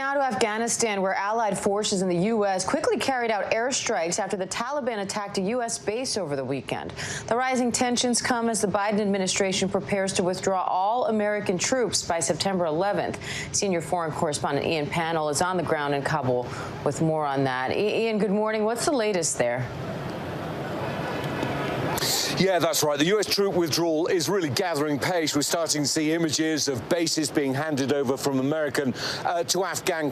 Now to Afghanistan, where allied forces in the U.S. quickly carried out airstrikes after the Taliban attacked a U.S. base over the weekend. The rising tensions come as the Biden administration prepares to withdraw all American troops by September 11th. Senior foreign correspondent Ian Pannell is on the ground in Kabul with more on that. Ian, good morning. What's the latest there? Yeah, that's right. The U.S. troop withdrawal is really gathering pace. We're starting to see images of bases being handed over from American to Afghan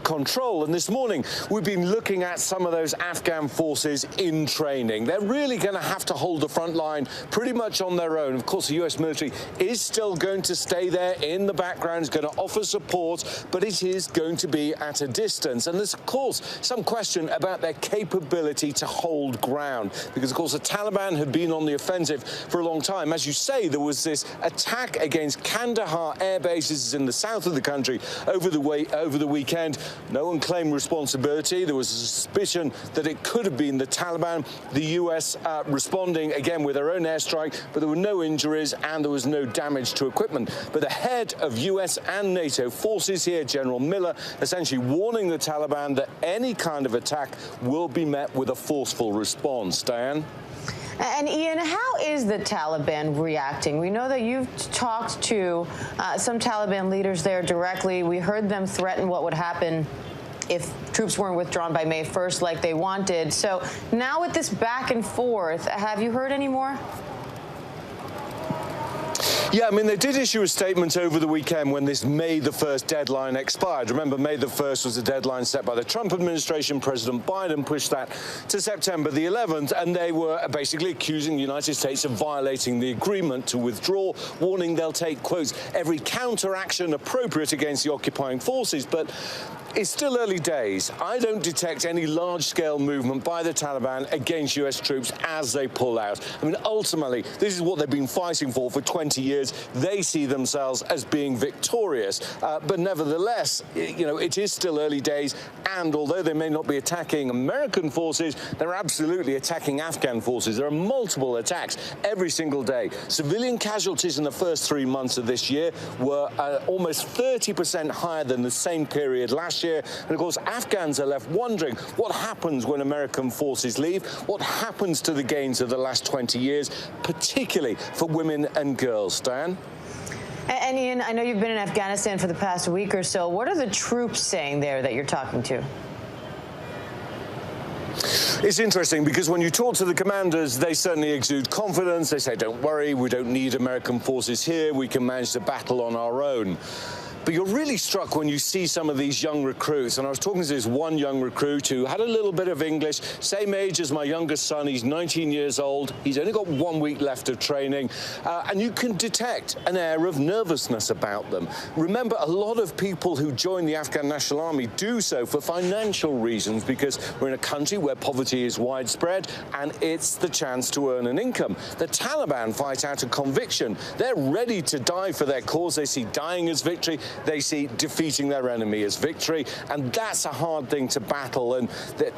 control. And this morning, we've been looking at some of those Afghan forces in training. They're really going to have to hold the front line pretty much on their own. Of course, the U.S. military is still going to stay there in the background, is going to offer support, but it is going to be at a distance. And there's, of course, some question about their capability to hold ground, because, of course, the Taliban had been on the offensive for a long time. As you say, there was this attack against Kandahar air bases in the south of the country over the weekend. No one claimed responsibility. There was a suspicion that it could have been the Taliban. The U.S. responding again with their own airstrike, but there were no injuries and there was no damage to equipment. But the head of U.S. and NATO forces here, General Miller, essentially warning the Taliban that any kind of attack will be met with a forceful response. Diane? And Ian, how is the Taliban reacting? We know that you've talked to some Taliban leaders there directly. We heard them threaten what would happen if troops weren't withdrawn by May 1st like they wanted. So now with this back and forth, have you heard any more? Yeah, I mean, they did issue a statement over the weekend when this May the 1st deadline expired. Remember, May the 1st was a deadline set by the Trump administration. President Biden pushed that to September the 11th, and they were basically accusing the United States of violating the agreement to withdraw, warning they'll take, quotes, every counteraction appropriate against the occupying forces. But it's still early days. I don't detect any large-scale movement by the Taliban against U.S. troops as they pull out. I mean, ultimately, this is what they've been fighting for 20 years. They see themselves as being victorious. But nevertheless, you know, it is still early days. And although they may not be attacking American forces, they're absolutely attacking Afghan forces. There are multiple attacks every single day. Civilian casualties in the first 3 months of this year were almost 30% higher than the same period last year. And of course, Afghans are left wondering what happens when American forces leave, what happens to the gains of the last 20 years, particularly for women and girls. Diane? And Ian, I know you've been in Afghanistan for the past week or so. What are the troops saying there that you're talking to? It's interesting because when you talk to the commanders, they certainly exude confidence. They say, don't worry, we don't need American forces here. We can manage the battle on our own. But you're really struck when you see some of these young recruits. And I was talking to this one young recruit who had a little bit of English, same age as my youngest son. He's 19 years old. He's only got 1 week left of training. And you can detect an air of nervousness about them. Remember, a lot of people who join the Afghan National Army do so for financial reasons, because we're in a country where poverty is widespread and it's the chance to earn an income. The Taliban fight out of conviction. They're ready to die for their cause. They see dying as victory. They see defeating their enemy as victory, and that's a hard thing to battle. And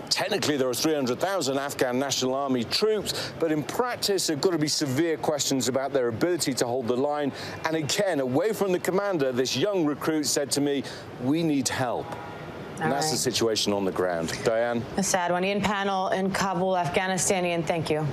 technically there are 300,000 Afghan National Army troops, but in practice there have got to be severe questions about their ability to hold the line. And again, away from the commander, this young recruit said to me, we need help. And that's the situation on the ground. Diane? A sad one. Ian Pannell in Kabul, Afghanistan. Ian, thank you.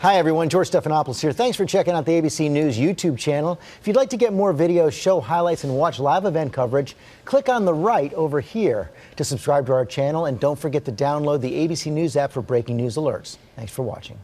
Hi, everyone. George Stephanopoulos here. Thanks for checking out the ABC News YouTube channel. If you'd like to get more videos, show highlights, and watch live event coverage, click on the right over here to subscribe to our channel. And don't forget to download the ABC News app for breaking news alerts. Thanks for watching.